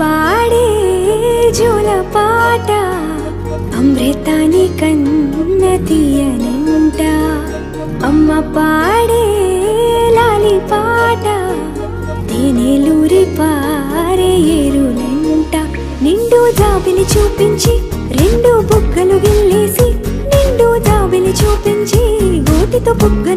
పాడే జోల పాట అమృతాని కన్న తీయనంట. అమ్మ పాడే లాలి పాట తేనెలూరి పారే ఏరులంట. నిండు జాబిలి చూపించి రెండు బుగ్గలు గిల్లేసి, నిండు జాబిలి చూపించి గోటితో బుగ్గ